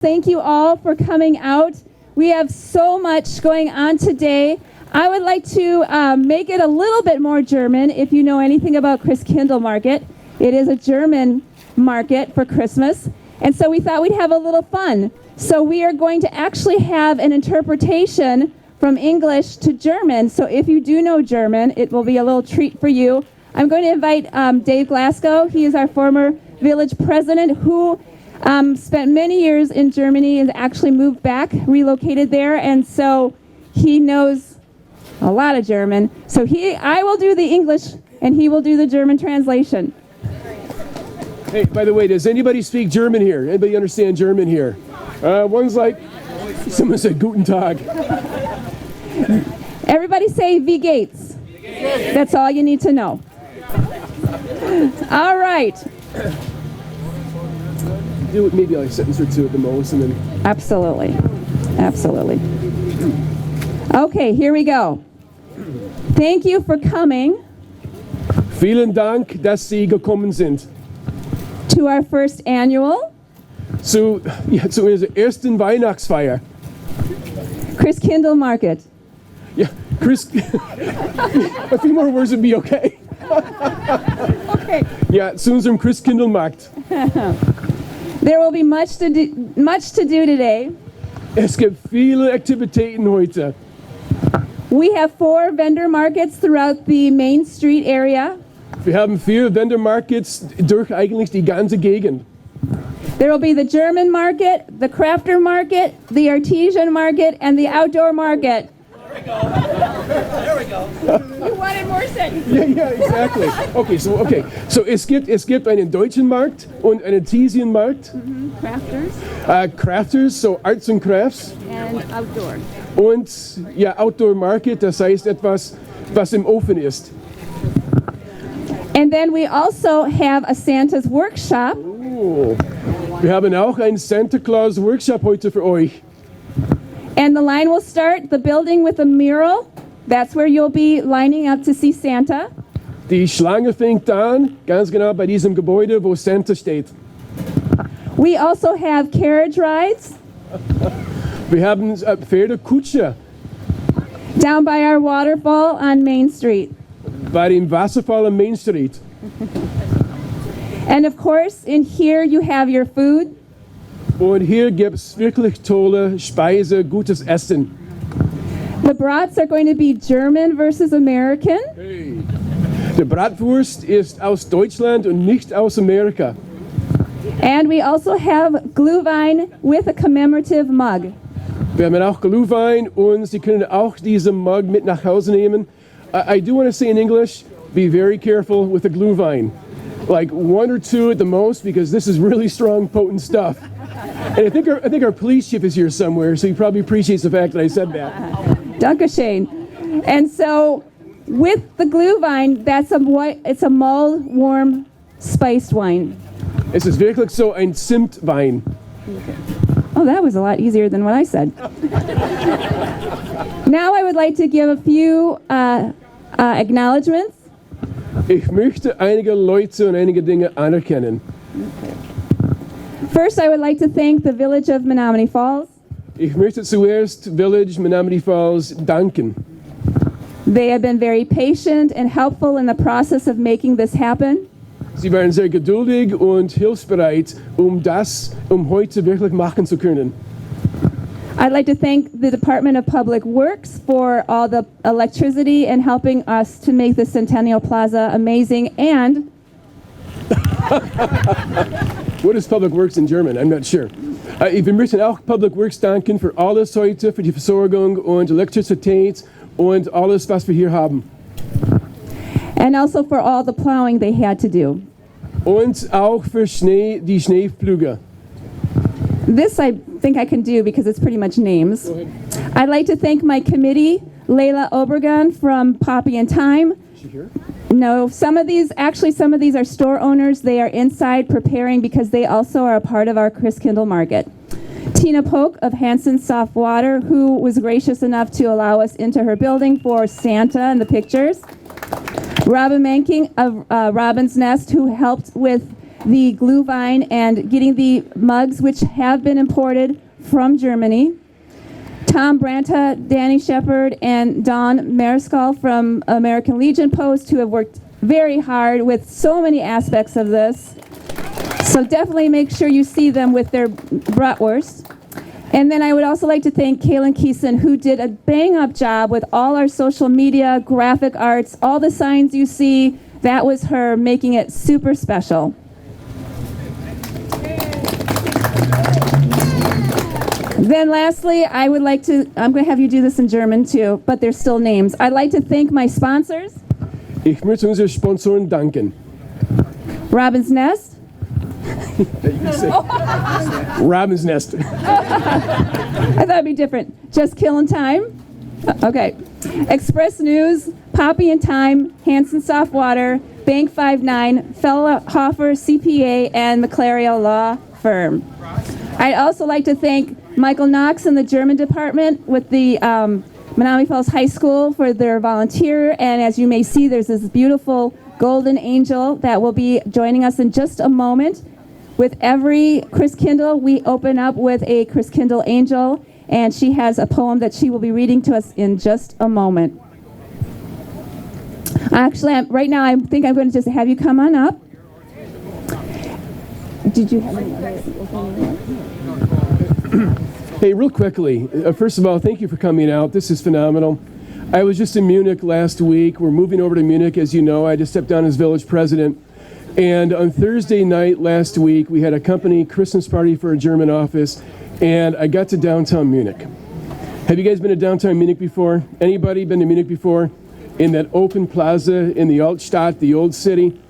Thank you all for coming out. We have so much going on today. I would like to make it a little bit more German if you know anything about Christkindlmarket. It is a German market for Christmas. And so we thought we'd have a little fun. So we are going to actually have an interpretation from English to German. So if you do know German, it will be a little treat for you. I'm going to invite Dave Glasgow. He is our former village president who spent many years in Germany and actually moved back, relocated there. And so he knows a lot of German. So I will do the English and he will do the German translation. Hey, by the way, does anybody speak German here? Anybody understand German here? One's like, someone said Guten Tag. Everybody say Wie geht's? That's all you need to know. All right. Do it maybe like a sentence or two at the most, and then. Absolutely. Absolutely. Okay, here we go. Thank you for coming. Vielen Dank, dass Sie gekommen sind. To our first annual. Zu unserer ersten Weihnachtsfeier. Christkindlmarket. Yeah, a few more words would be okay. Okay. Ja, zu unserem Christkindlmarkt. There will be much to do today. Es gibt viele Aktivitäten heute. We have 4 vendor markets throughout the Main Street area. Wir haben 4 Vendor Markets durch eigentlich die ganze Gegend. There will be the German market, the crafter market, the artisan market, and the outdoor market. There we go. You wanted more sentences. Ja, exactly. Okay, so es gibt einen deutschen Markt und einen artisan Markt. Crafters. Crafters, so Arts and Crafts. And outdoor. Und ja, Outdoor Market, das heißt etwas, was im Ofen ist. And then we also have a Santa's workshop. Oh. Wir haben auch einen Santa Claus Workshop heute für euch. And the line will start, the building with a mural. That's where you'll be lining up to see Santa. Die Schlange fängt an, ganz genau bei diesem Gebäude, wo Santa steht. We also have carriage rides. Wir haben Pferdekutsche Down by our waterfall on Main Street. bei dem Wasserfall am Main Street. And of course, in here you have your food. Und hier gibt es wirklich tolle Speise, gutes Essen. The brats are going to be German versus American. Hey. Die Bratwurst ist aus Deutschland und nicht aus Amerika. And we also have Glühwein with a commemorative mug. Wir haben auch Glühwein und Sie können auch diesen Mug mit nach Hause nehmen. I do want to say in English, be very careful with the Glühwein. Like 1 or 2 at the most, because this is really strong, potent stuff. And I think our police chief is here somewhere, so he probably appreciates the fact that I said that. Dankeschön. And so with the Glühwein, it's a mulled, warm, spiced wine. Es ist wirklich so ein Zimtwein. Oh, that was a lot easier than what I said. Now I would like to give a few acknowledgments. Ich möchte einige Leute und einige Dinge anerkennen. First, I would like to thank the village of Menomonee Falls. Ich möchte zuerst Village Menomonee Falls danken. They have been very patient and helpful in the process of making this happen. Sie waren sehr geduldig und hilfsbereit, um heute wirklich machen zu können. I'd like to thank the Department of Public Works for all the electricity and helping us to make the Centennial Plaza amazing. And What is Public Works in German? I'm not sure. Wir möchten auch Public Works danken für alles heute, für die Versorgung und Elektrizität und alles, was wir hier haben. and also for all the plowing they had to do. Und auch für die Schneepflüge. This I think I can do because it's pretty much names. I'd like to thank my committee, Layla Obregon from Poppy and Thyme. Is she here? No, some of these are store owners. They are inside preparing because they also are a part of our Christkindlmarket. Tina Polk of Hanson Soft Water, who was gracious enough to allow us into her building for Santa and the pictures. Robin Manking of Robin's Nest, who helped with the Glühwein and getting the mugs, which have been imported from Germany. Tom Branta, Danny Shepard, and Don Mariscal from American Legion Post, who have worked very hard with so many aspects of this. So definitely make sure you see them with their bratwurst. And then I would also like to thank Kaylin Keeson, who did a bang-up job with all our social media, graphic arts, all the signs you see. That was her making it super special. Then lastly, I'm going to have you do this in German too, but they're still names. I'd like to thank my sponsors. Ich möchte unsere Sponsoren danken. Robin's Nest. Robin's Nest. I thought it'd be different. Just Killing Time. Okay. Express News, Poppy and Time, Hanson Soft Water, Bank 59, Fellhofer CPA, and McClary Law Firm. I'd also like to thank Michael Knox in the German department with the Menomonee Falls High School for their volunteer. And as you may see, there's this beautiful golden angel that will be joining us in just a moment. With every Christkindle, we open up with a Christkindle angel, and she has a poem that she will be reading to us in just a moment. Actually, right now, I think I'm going to just have you come on up. Did you have any other? Hey, real quickly, first of all, thank you for coming out. This is phenomenal. I was just in Munich last week. We're moving over to Munich, as you know. I just stepped down as village president. And on Thursday night last week, we had a company Christmas party for a German office, and I got to downtown Munich. Have you guys been to downtown Munich before? Anybody been to Munich before? In that open plaza in the Altstadt, the old city?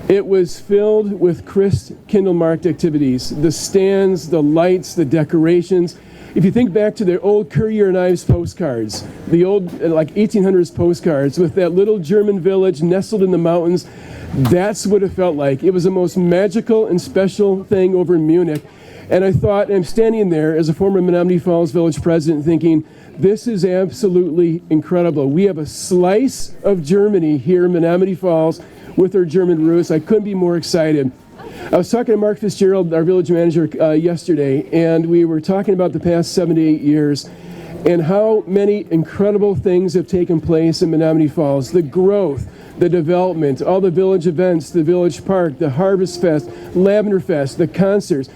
It was filled with Christkindlmarket activities. The stands, the lights, the decorations. If you think back to the old Currier and Ives postcards, the old like 1800s postcards with that little German village nestled in the mountains, that's what it felt like. It was the most magical and special thing over in Munich. And I thought, and I'm standing there as a former Menomonee Falls village president thinking, this is absolutely incredible. We have a slice of Germany here in Menomonee Falls with our German roots. I couldn't be more excited. I was talking to Mark Fitzgerald, our village manager, yesterday, and we were talking about the past 7 to 8 years and how many incredible things have taken place in Menomonee Falls. The growth, the development, all the village events, the village park, the Harvest Fest, Lavender Fest, the concerts.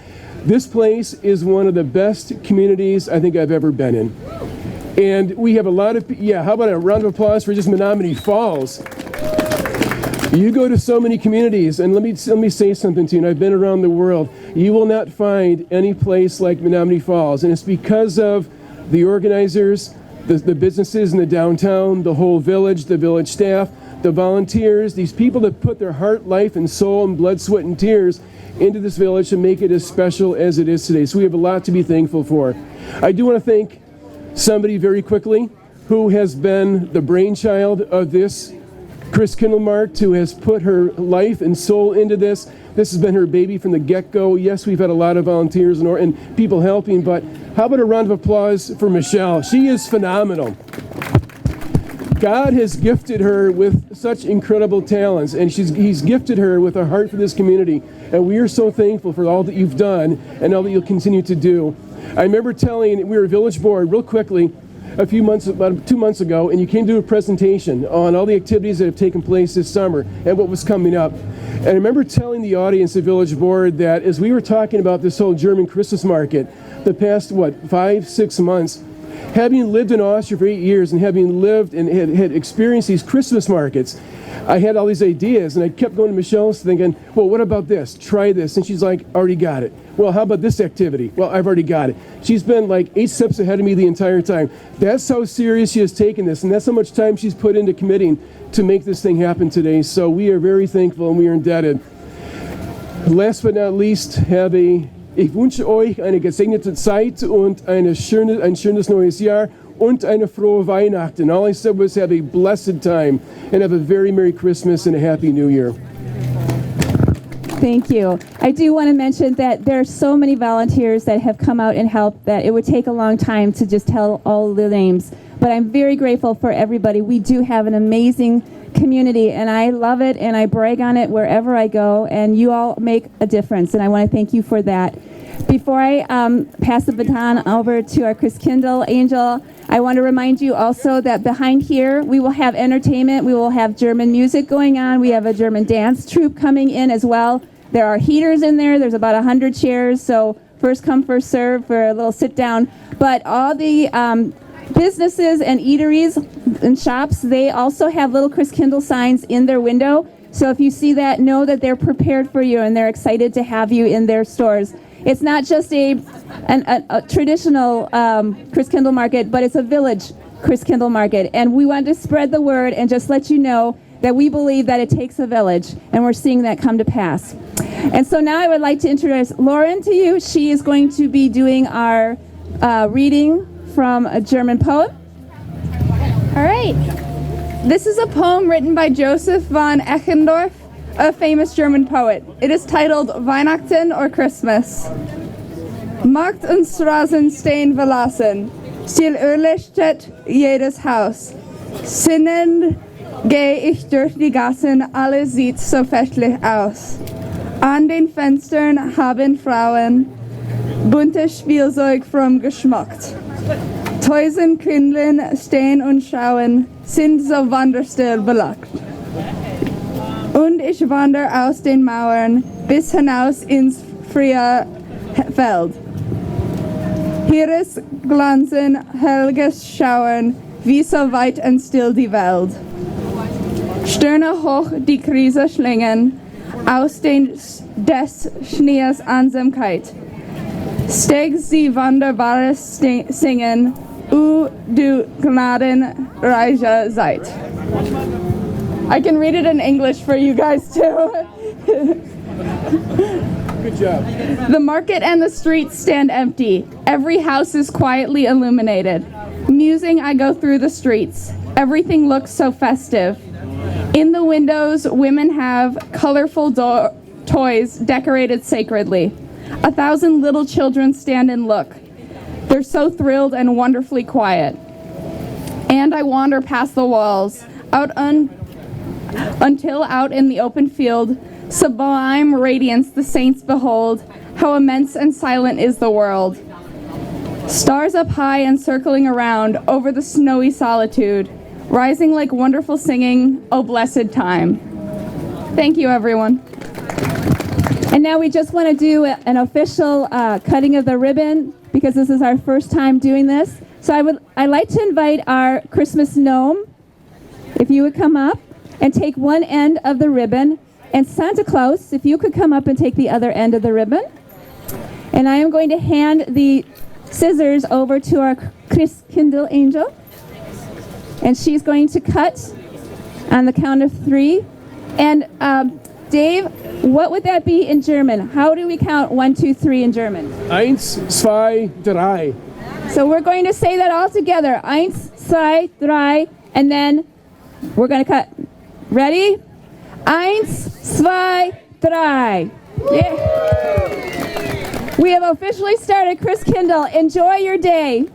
This place is one of the best communities I think I've ever been in. And we have a lot of, how about a round of applause for just Menomonee Falls? You go to so many communities, and let me say something to you, and I've been around the world. You will not find any place like Menomonee Falls, and it's because of the organizers, the businesses in the downtown, the whole village, the village staff, the volunteers, these people that put their heart, life, and soul, and blood, sweat, and tears into this village to make it as special as it is today. So we have a lot to be thankful for. I do want to thank somebody very quickly who has been the brainchild of this Christkindlmarket, who has put her life and soul into this. This has been her baby from the get-go. Yes, we've had a lot of volunteers and people helping, but how about a round of applause for Michelle? She is phenomenal. God has gifted her with such incredible talents, and He's gifted her with a heart for this community, and we are so thankful for all that you've done and all that you'll continue to do. I remember we were a village board real quickly, about 2 months ago, and you came to do a presentation on all the activities that have taken place this summer and what was coming up. And I remember telling the audience, the village board, that as we were talking about this whole German Christmas market, the past, 5-6 months, having lived in Austria for 8 years and having lived and had experienced these Christmas markets, I had all these ideas, and I kept going to Michelle's thinking, well, what about this? Try this. And she's like, already got it. Well, how about this activity? Well, I've already got it. She's been like 8 steps ahead of me the entire time. That's how serious she has taken this, and that's how much time she's put into committing to make this thing happen today. So we are very thankful, and we are indebted. Last but not least, ich wünsche euch eine gesegnete Zeit und ein schönes neues Jahr und eine frohe Weihnachten. All I said was have a blessed time and have a very Merry Christmas and a Happy New Year. Thank you. I do want to mention that there are so many volunteers that have come out and helped that it would take a long time to just tell all the names. but I'm very grateful for everybody. We do have an amazing community, and I love it, and I brag on it wherever I go, and you all make a difference, and I want to thank you for that. Before I pass the baton over to our Christkindl angel, I want to remind you also that behind here we will have entertainment. We will have German music going on. We have a German dance troupe coming in as well. There are heaters in there. There's about 100 chairs, so first come, first serve for a little sit down. But all the businesses and eateries and shops, they also have little Christkindl signs in their window. So if you see that, know that they're prepared for you and they're excited to have you in their stores. It's not just a traditional Christkindl market, but it's a village Christkindl market. And we want to spread the word and just let you know that we believe that it takes a village, and we're seeing that come to pass. And so now I would like to introduce Lauren to you. She is going to be doing our reading from a German poet. All right. This is a poem written by Joseph von Eichendorff, a famous German poet. It is titled Weihnachten or Christmas. Markt und Straßen stehen verlassen, still erleuchtet jedes Haus. Sinnend geh ich durch die Gassen, alles sieht so festlich aus. An den Fenstern haben Frauen buntes Spielzeug fromm geschmückt. Tausend Kindlein stehen und schauen, sind so wanderstill belockt. Und ich wandere aus den Mauern bis hinaus ins frie Feld. Hier ist Glanzen, helles Schauern, wie so weit und still die Welt. Sterne hoch die Krise schlingen, aus des Schnees Einsamkeit. Steg sie wunderbares Singen, du gnadenreicher seid. I can read it in English for you guys too. Good job. The market and the streets stand empty. Every house is quietly illuminated. Musing, I go through the streets. Everything looks so festive. In the windows, women have colorful toys decorated sacredly. 1,000 little children stand and look. They're so thrilled and wonderfully quiet. And I wander past the walls, until out in the open field, sublime radiance the saints behold, how immense and silent is the world. Stars up high and circling around over the snowy solitude, rising like wonderful singing, oh blessed time. Thank you, everyone. And now we just want to do an official cutting of the ribbon, because this is our first time doing this. So I'd like to invite our Christmas gnome, if you would come up and take one end of the ribbon, and Santa Claus, if you could come up and take the other end of the ribbon. And I am going to hand the scissors over to our Christkindl angel, and she's going to cut on the count of 3. And Dave, what would that be in German? How do we count 1, 2, 3 in German? 1, 2, 3. So we're going to say that all together. 1, 2, 3, and then we're going to cut. Ready? 1, 2, 3. Yeah. We have officially started Christkindl. Enjoy your day.